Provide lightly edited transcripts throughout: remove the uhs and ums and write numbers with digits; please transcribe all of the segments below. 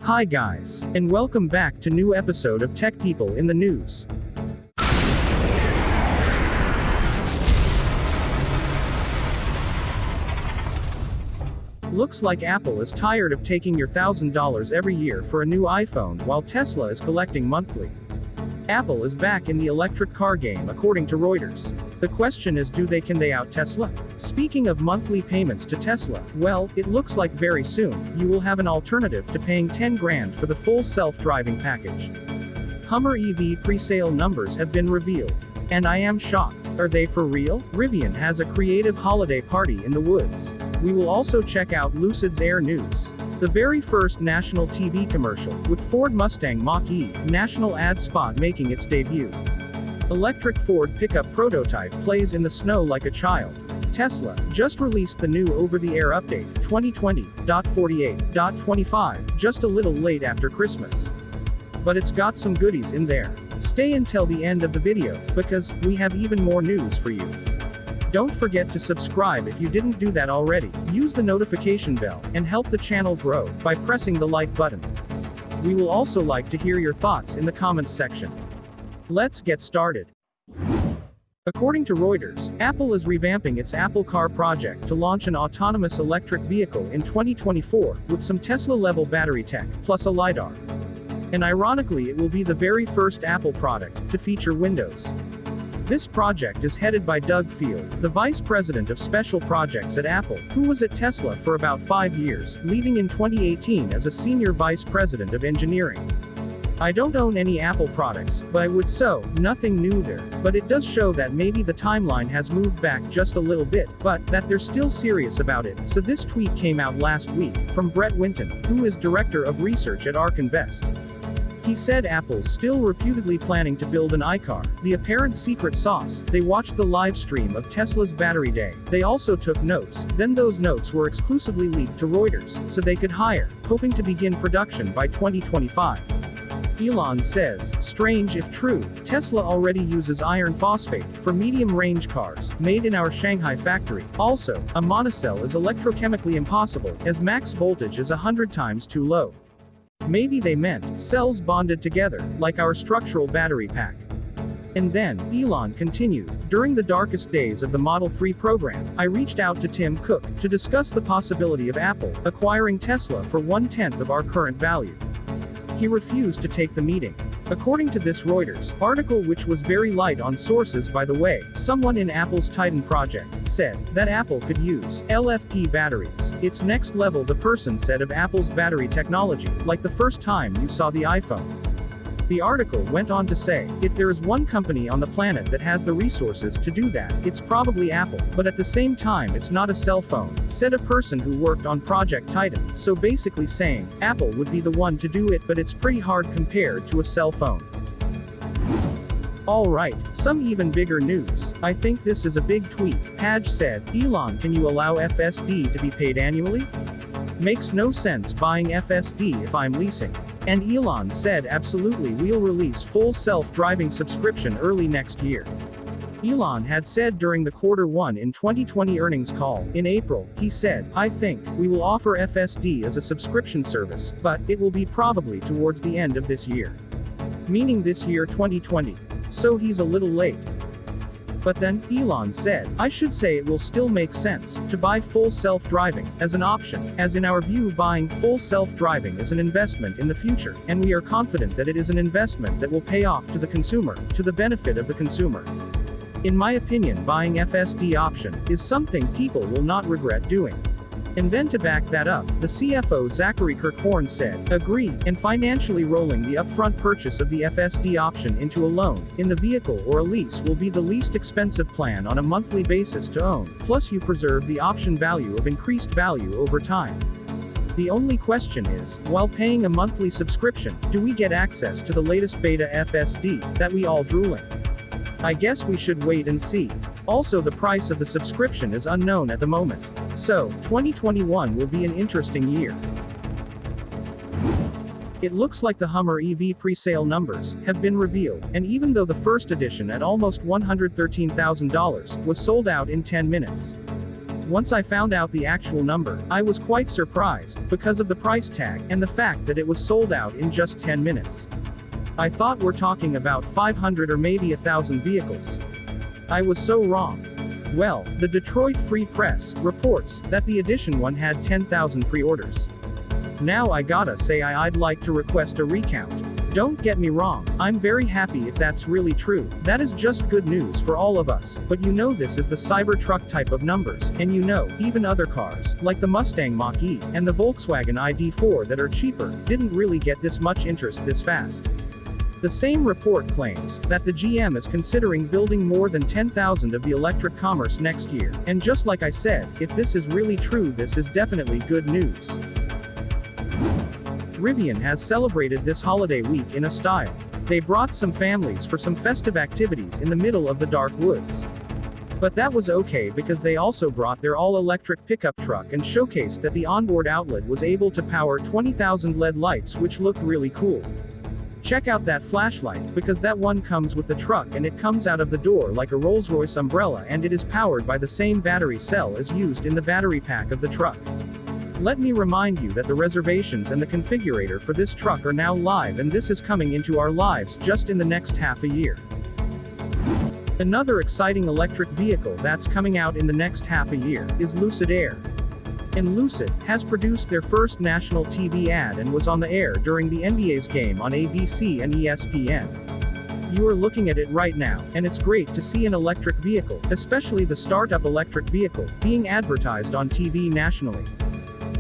Hi guys, and welcome back to new episode of Tech People in the News. Looks like Apple is tired of taking your $1,000 every year for a new iPhone while Tesla is collecting monthly. Apple is back in the electric car game according to Reuters. The question is, can they out Tesla? Speaking of monthly payments to Tesla, well, it looks like very soon, you will have an alternative to paying 10 grand for the full self-driving package. Hummer EV pre-sale numbers have been revealed. And I am shocked. Are they for real? Rivian has a creative holiday party in the woods. We will also check out Lucid's Air News. The very first national TV commercial, with Ford Mustang Mach-E, national ad spot making its debut. Electric Ford pickup prototype plays in the snow like a child. Tesla just released the new over-the-air update, 2020.48.25, just a little late after Christmas. But it's got some goodies in there. Stay until the end of the video, because we have even more news for you. Don't forget to subscribe if you didn't do that already. Use the notification bell, and help the channel grow, by pressing the like button. We will also like to hear your thoughts in the comments section. Let's get started. According to Reuters, Apple is revamping its Apple Car project to launch an autonomous electric vehicle in 2024, with some Tesla-level battery tech, plus a LiDAR. And ironically, it will be the very first Apple product to feature Windows. This project is headed by Doug Field, the Vice President of Special Projects at Apple, who was at Tesla for about 5 years, leaving in 2018 as a Senior Vice President of Engineering. I don't own any Apple products, but I would, so nothing new there, but it does show that maybe the timeline has moved back just a little bit, but that they're still serious about it. So this tweet came out last week, from Brett Winton, who is Director of Research at ARK Invest. He said Apple's still reputedly planning to build an iCar, the apparent secret sauce. They watched the live stream of Tesla's Battery Day. They also took notes, then those notes were exclusively leaked to Reuters, so they could hire, hoping to begin production by 2025. Elon says, strange if true, Tesla already uses iron phosphate for medium-range cars, made in our Shanghai factory. Also, a monocell is electrochemically impossible, as max voltage is 100 times too low. Maybe they meant cells bonded together, like our structural battery pack. And then, Elon continued, during the darkest days of the Model 3 program, I reached out to Tim Cook to discuss the possibility of Apple acquiring Tesla for 1/10 of our current value. He refused to take the meeting. According to this Reuters article, which was very light on sources by the way, someone in Apple's Titan project said that Apple could use LFP batteries. It's next level, the person said of Apple's battery technology, like the first time you saw the iPhone. The article went on to say, if there is one company on the planet that has the resources to do that, it's probably Apple, but at the same time it's not a cell phone, said a person who worked on Project Titan, so basically saying, Apple would be the one to do it, but it's pretty hard compared to a cell phone. Alright, some even bigger news. I think this is a big tweet. Page said, Elon, can you allow FSD to be paid annually? Makes no sense buying FSD if I'm leasing. And Elon said absolutely, we'll release full self-driving subscription early next year. Elon had said during the Q1 in 2020 earnings call, in April, he said, I think, we will offer FSD as a subscription service, but it will be probably towards the end of this year. Meaning this year 2020. So he's a little late. But then, Elon said, I should say it will still make sense to buy full self-driving as an option, as in our view buying full self-driving is an investment in the future, and we are confident that it is an investment that will pay off to the consumer, to the benefit of the consumer. In my opinion, buying FSD option is something people will not regret doing. And then to back that up, the CFO Zachary Kirkhorn said, agree, and financially rolling the upfront purchase of the FSD option into a loan in the vehicle or a lease will be the least expensive plan on a monthly basis to own, plus you preserve the option value of increased value over time. The only question is, while paying a monthly subscription, do we get access to the latest beta FSD that we all drooling? I guess we should wait and see. Also, the price of the subscription is unknown at the moment. So, 2021 will be an interesting year. It looks like the Hummer EV pre-sale numbers have been revealed, and even though the first edition at almost $113,000 was sold out in 10 minutes, Once I found out the actual number, I was quite surprised, because of the price tag, and the fact that it was sold out in just 10 minutes. I thought we're talking about 500 or maybe 1,000 vehicles. I was so wrong. Well, the Detroit Free Press reports that the edition one had 10,000 pre-orders. Now I gotta say I'd like to request a recount. Don't get me wrong, I'm very happy if that's really true. That is just good news for all of us, but you know this is the Cybertruck type of numbers, and you know, even other cars, like the Mustang Mach-E, and the Volkswagen ID.4 that are cheaper, didn't really get this much interest this fast. The same report claims that the GM is considering building more than 10,000 of the electric Commerce next year, and just like I said, if this is really true, this is definitely good news. Rivian has celebrated this holiday week in a style. They brought some families for some festive activities in the middle of the dark woods. But that was okay because they also brought their all-electric pickup truck and showcased that the onboard outlet was able to power 20,000 LED lights, which looked really cool. Check out that flashlight, because that one comes with the truck and it comes out of the door like a Rolls-Royce umbrella, and it is powered by the same battery cell as used in the battery pack of the truck. Let me remind you that the reservations and the configurator for this truck are now live, and this is coming into our lives just in the next half a year. Another exciting electric vehicle that's coming out in the next half a year is Lucid Air. And Lucid has produced their first national TV ad and was on the air during the NBA's game on ABC and ESPN. You are looking at it right now, and it's great to see an electric vehicle, especially the startup electric vehicle, being advertised on TV nationally.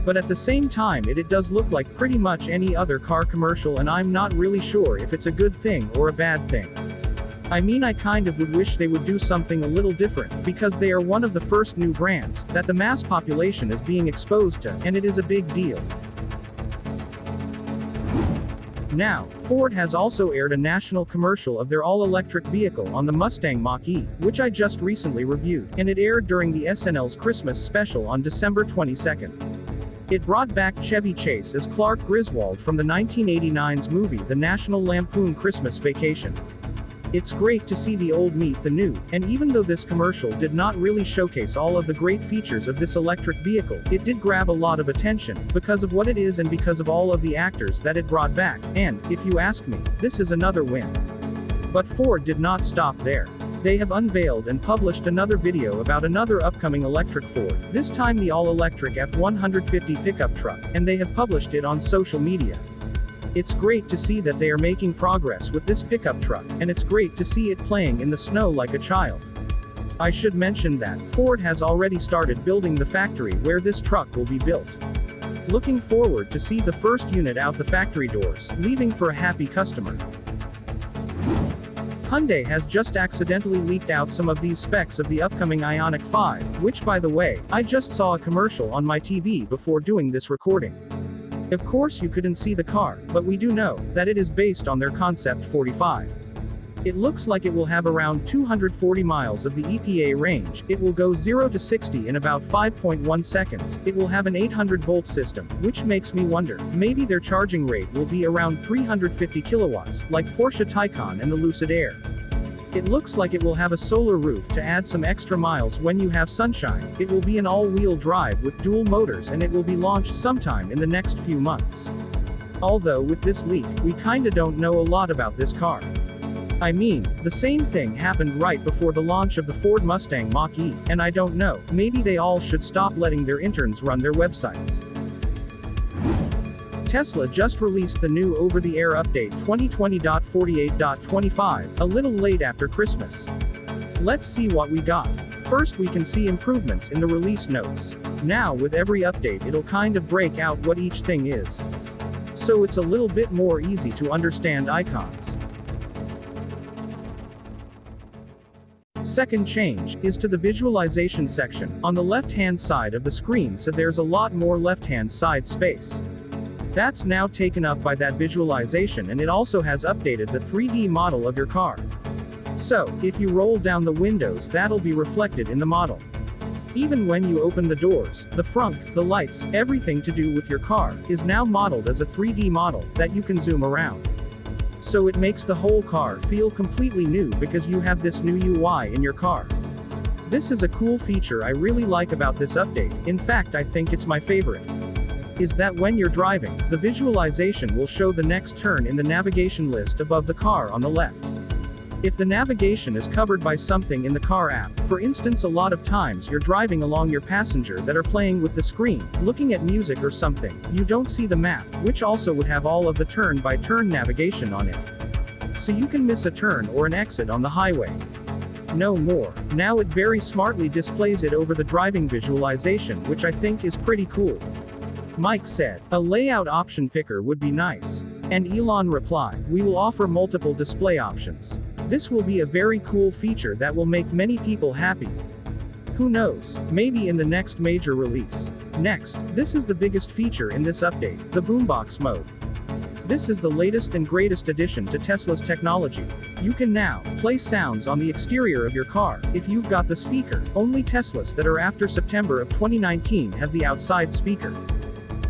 But at the same time it does look like pretty much any other car commercial, and I'm not really sure if it's a good thing or a bad thing. I mean, I kind of would wish they would do something a little different, because they are one of the first new brands that the mass population is being exposed to, and it is a big deal. Now, Ford has also aired a national commercial of their all-electric vehicle on the Mustang Mach-E, which I just recently reviewed, and it aired during the SNL's Christmas special on December 22nd. It brought back Chevy Chase as Clark Griswold from the 1989's movie The National Lampoon Christmas Vacation. It's great to see the old meet the new, and even though this commercial did not really showcase all of the great features of this electric vehicle, it did grab a lot of attention, because of what it is and because of all of the actors that it brought back, and, if you ask me, this is another win. But Ford did not stop there. They have unveiled and published another video about another upcoming electric Ford, this time the all-electric F-150 pickup truck, and they have published it on social media. It's great to see that they are making progress with this pickup truck, and it's great to see it playing in the snow like a child. I should mention that Ford has already started building the factory where this truck will be built. Looking forward to see the first unit out the factory doors, leaving for a happy customer. Hyundai has just accidentally leaked out some of these specs of the upcoming Ionic 5, which, by the way, I just saw a commercial on my TV before doing this recording. Of course you couldn't see the car, but we do know that it is based on their Concept 45. It looks like it will have around 240 miles of the EPA range, it will go 0 to 60 in about 5.1 seconds, it will have an 800-volt system, which makes me wonder, maybe their charging rate will be around 350 kilowatts, like Porsche Taycan and the Lucid Air. It looks like it will have a solar roof to add some extra miles when you have sunshine, it will be an all-wheel drive with dual motors, and it will be launched sometime in the next few months. Although with this leak, we kinda don't know a lot about this car. I mean, the same thing happened right before the launch of the Ford Mustang Mach-E, and I don't know, maybe they all should stop letting their interns run their websites. Tesla just released the new over-the-air update 2020.48.25, a little late after Christmas. Let's see what we got. First we can see improvements in the release notes. Now with every update it'll kind of break out what each thing is. So it's a little bit more easy to understand icons. Second change is to the visualization section on the left-hand side of the screen, so there's a lot more left-hand side space. That's now taken up by that visualization, and it also has updated the 3D model of your car. So, if you roll down the windows, that'll be reflected in the model. Even when you open the doors, the front, the lights, everything to do with your car, is now modeled as a 3D model that you can zoom around. So it makes the whole car feel completely new because you have this new UI in your car. This is a cool feature I really like about this update, in fact I think it's my favorite. Is that when you're driving, the visualization will show the next turn in the navigation list above the car on the left. If the navigation is covered by something in the car app, for instance a lot of times you're driving along your passenger that are playing with the screen, looking at music or something, you don't see the map, which also would have all of the turn-by-turn navigation on it. So you can miss a turn or an exit on the highway. No more. Now it very smartly displays it over the driving visualization, which I think is pretty cool. Mike said, a layout option picker would be nice. And Elon replied, we will offer multiple display options. This will be a very cool feature that will make many people happy. Who knows, maybe in the next major release. Next, this is the biggest feature in this update, the Boombox Mode. This is the latest and greatest addition to Tesla's technology. You can now play sounds on the exterior of your car if you've got the speaker. Only Teslas that are after September of 2019 have the outside speaker.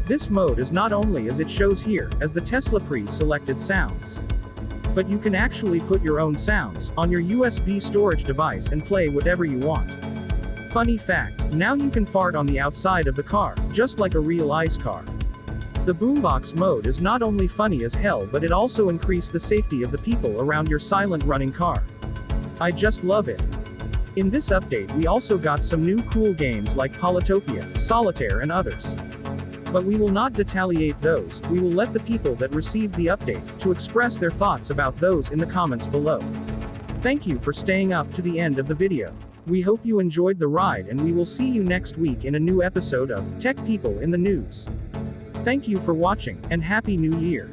This mode is not only as it shows here, as the Tesla pre-selected sounds, but you can actually put your own sounds on your USB storage device and play whatever you want. Funny fact, now you can fart on the outside of the car, just like a real ICE car. The Boombox Mode is not only funny as hell, but it also increases the safety of the people around your silent running car. I just love it. In this update we also got some new cool games like Polytopia, Solitaire and others. But we will not detailiate those, we will let the people that received the update to express their thoughts about those in the comments below. Thank you for staying up to the end of the video. We hope you enjoyed the ride and we will see you next week in a new episode of Tech People in the News. Thank you for watching, and Happy New Year.